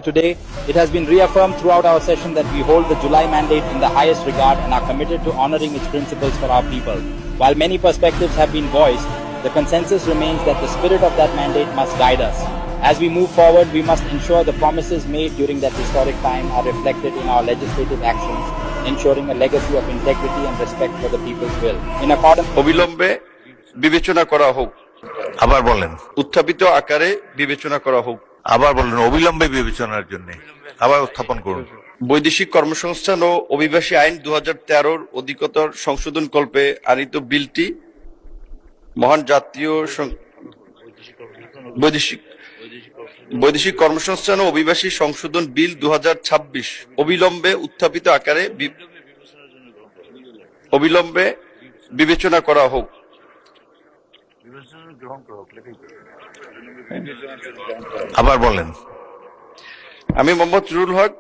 Today, it has been reaffirmed throughout our session that we hold the July mandate in the highest regard and are committed to honoring its principles for our people. While many perspectives have been voiced, the consensus remains that the spirit of that mandate must guide us. As we move forward, we must ensure the promises made during that historic time are reflected in our legislative actions, ensuring a legacy of integrity and respect for the people's will. In accordance অবিলম্বে বিবেচনা করা হোক। আবার বলেন, উত্থাপিত আকারে বিবেচনা করা হোক। আবার বলেন, অবিলম্বে বিবেচনার জন্য আবার উত্থাপন করুন। বৈদেশিক কর্মসংস্থান ও অভিবাসী আইন 2013 অধিকতর সংশোধন কল্পে আনিত বিলটি মহান জাতীয় বৈদেশিক কর্মসংস্থান ও অভিবাসী সংশোধন বিল 2026 অবিলম্বে উত্থাপিত আকারে অবিলম্বে বিবেচনা করা হোক। আবার বলেন, আমি মোহাম্মদ রুহুল হক